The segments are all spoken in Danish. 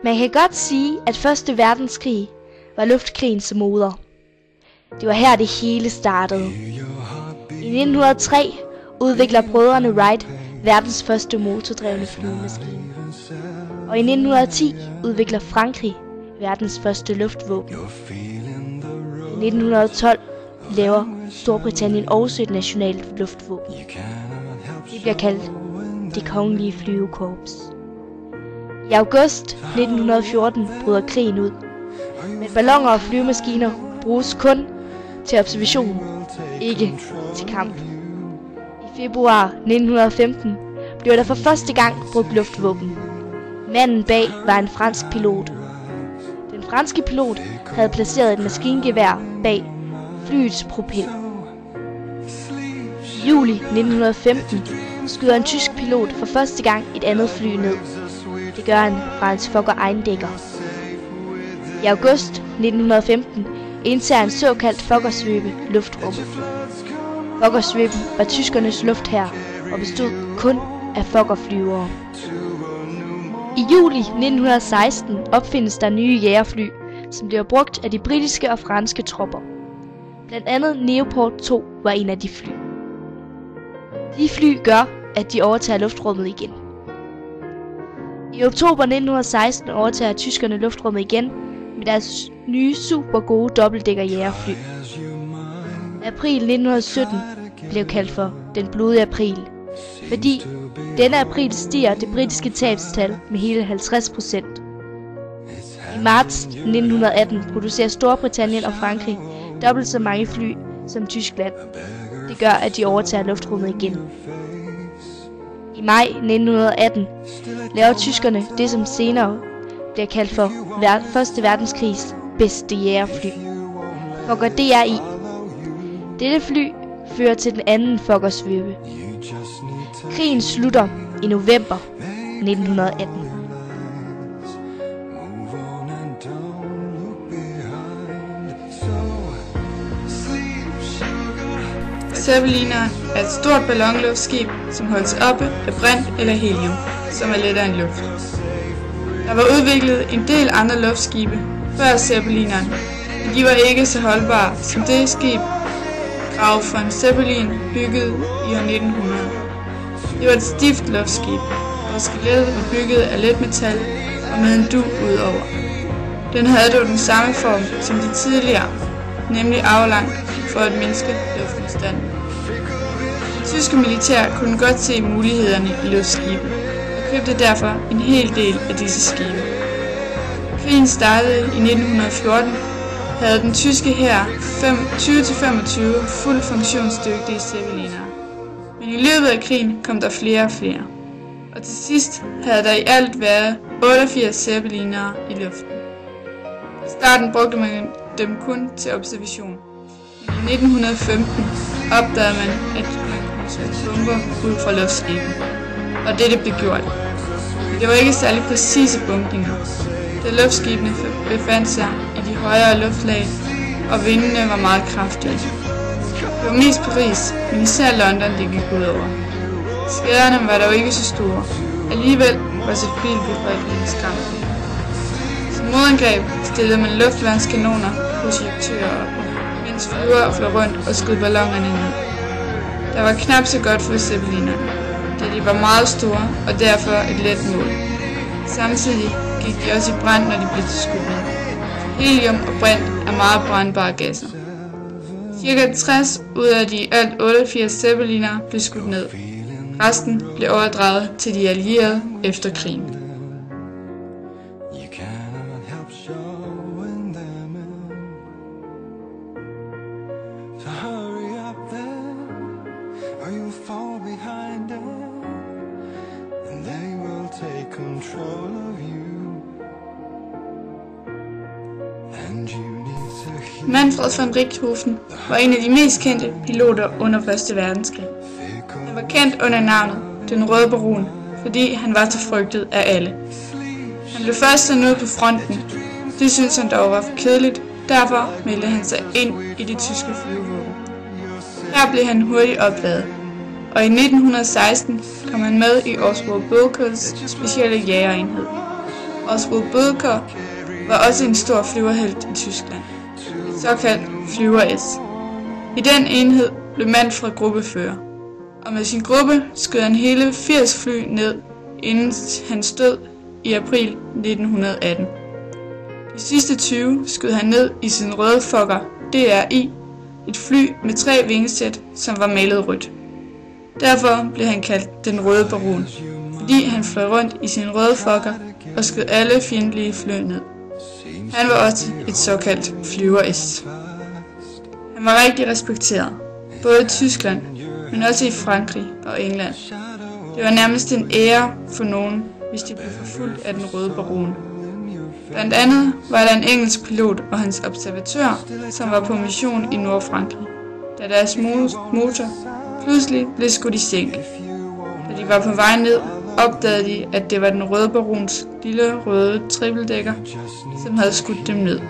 Man kan godt sige, at 1. verdenskrig var luftkrigens moder. Det var her det hele startede. I 1903 udvikler brødrene Wright verdens første motordrevne flyvemaskine. Og i 1910 udvikler Frankrig verdens første luftvåben. I 1912 laver Storbritannien også et nationalt luftvåben. Det bliver kaldt Det Kongelige Flyvekorps. I august 1914 bryder krigen ud, men balloner og flyvemaskiner bruges kun til observation, ikke til kamp. I februar 1915 blev der for første gang brugt luftvåben. Manden bag var en fransk pilot. Den franske pilot havde placeret et maskingevær bag flyets propel. I juli 1915 skyder en tysk pilot for første gang et andet fly ned. Det gør han fra hans Fokker-ejendækker. I august 1915 indtager en såkaldt Fokker-svøbe luftrummet. Fokker-svøben var tyskernes lufthær og bestod kun af Fokker-flyvere. I juli 1916 opfindes der nye jagerfly, som bliver brugt af de britiske og franske tropper. Blandt andet Leopard 2 var en af de fly. De fly gør, at de overtager luftrummet igen. I oktober 1916 overtager tyskerne luftrummet igen med deres nye super gode dobbeltdækker jagerfly. April 1917 blev kaldt for den blodige april, fordi denne april stiger det britiske tabstal med hele 50%. I marts 1918 producerer Storbritannien og Frankrig dobbelt så mange fly som Tyskland. Det gør, at de overtager luftrummet igen. I maj 1918 laver tyskerne det, som senere bliver kaldt for 1. verdenskrigs bedste jagerfly, Fokker DRI. Dette fly fører til den anden Fokker-svøbe. Krigen slutter i november 1918. Zeppelineren er et stort ballonluftskib, som holdes oppe af brint eller helium, som er lettere end luft. Der var udviklet en del andre luftskibe før Zeppelineren, men de var ikke så holdbare som det skib, Graf von Zeppelin byggede i år 1900. Det var et stift luftskib, hvor skelettet var bygget af let metal og med en dug udover. Den havde dog den samme form som de tidligere, nemlig aflang for at mindske luftmodstanden. Det tyske militær kunne godt se mulighederne i luftskibe og købte derfor en hel del af disse skibe. Krigen startede i 1914, havde den tyske hær 20-25 fuldt funktionsdygtige zeppelinere. Men i løbet af krigen kom der flere og flere, og til sidst havde der i alt været 88 zeppelinere i luften. I starten brugte man dem kun til observation, men i 1915 opdagede man, at man kunne sætte bomber ud fra luftskibet, og dette blev gjort. Men det var ikke særlig præcise bombninger, da luftskibene befandt sig i de højere luftlag, og vindene var meget kraftige. Det var mest Paris, men især London, det gik ud over. Skaderne var dog ikke så store. Alligevel var civilbefolkningen skræmt. Som modangreb stillede man luftværnskanoner og projektører op, mens flyvere fløj rundt og skød ballonerne ned. Der var knap så godt for zeppelinerne, da de var meget store og derfor et let mål. Samtidig gik de også i brand, når de blev skudt ned. Helium og brint er meget brændbare gasser. Cirka 60 ud af de alt 88 zeppelinere blev skudt ned. Resten blev overdraget til de allierede efter krigen. Manfred von Richthofen var en af de mest kendte piloter under 1. verdenskrig. Han var kendt under navnet Den Røde Baron, fordi han var så frygtet af alle. Han blev først sendt ud på fronten. Det syntes han dog var for kedeligt, derfor meldte han sig ind i det tyske flyvevåben. Her blev han hurtigt opdaget, og i 1916 kom han med i Oswald Boelkes specielle jagerenhed. Oswald Boecker var også en stor flyverhelt i Tyskland, et såkaldt Flyver S. I den enhed blev Manfred gruppefører, og med sin gruppe skød han hele 80 fly ned, inden hans død i april 1918. De sidste 20 skød han ned i sin røde Fokker DRI, et fly med 3 vingesæt, som var malet rødt. Derfor blev han kaldt den røde baron, fordi han fløj rundt i sin røde Fokker og skød alle fjendtlige fly ned. Han var også et såkaldt Flyver S. Han var rigtig respekteret, både i Tyskland, men også i Frankrig og England. Det var nærmest en ære for nogen, hvis de blev forfulgt af den røde baron. Blandt andet var der en engelsk pilot og hans observatør, som var på mission i Nordfrankrig, da deres motor pludselig blev skudt i sænk. Da de var på vej ned, opdagede de, at det var den røde barons lille røde trippeldækker, som havde skudt dem ned.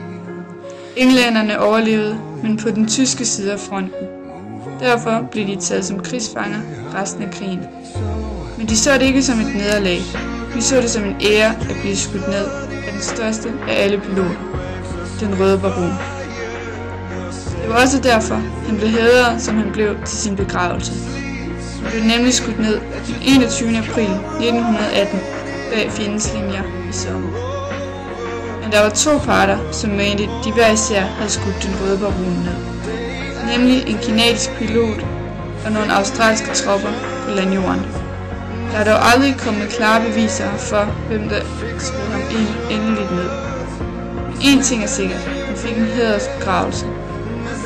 Englænderne overlevede, men på den tyske side af fronten. Derfor blev de taget som krigsfanger resten af krigen. Men de så det ikke som et nederlag. De så det som en ære at blive skudt ned af den største af alle piloter, den røde baron. Det var også derfor, han blev hædret, som han blev til sin begravelse. Han blev nemlig skudt ned den 21. april 1918 bag fjendens linjer i sommer. Men der var 2 parter, som mente, de hver især havde skudt den røde baron ned. Nemlig en kinesisk pilot og nogle australske tropper på landjorden. Der er dog aldrig kommet klare beviser for, hvem der skød ham endeligt ned. Men én ting er sikkert, han fik en hædersbegravelse.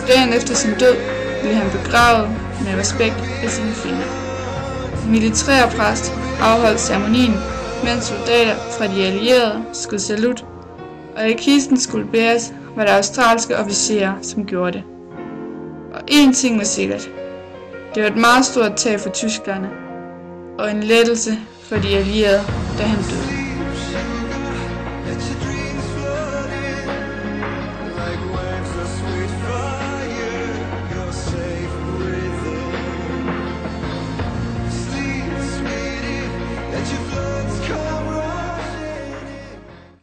Dagen efter sin død blev han begravet med respekt af sine fjender. En militærpræst afholdt ceremonien, mens soldater fra de allierede skød salut, og i kisten skulle bæres, var der australske officerer, som gjorde det. Og én ting var sikkert. Det var et meget stort tab for tyskerne, og en lettelse for de allierede, da han døde.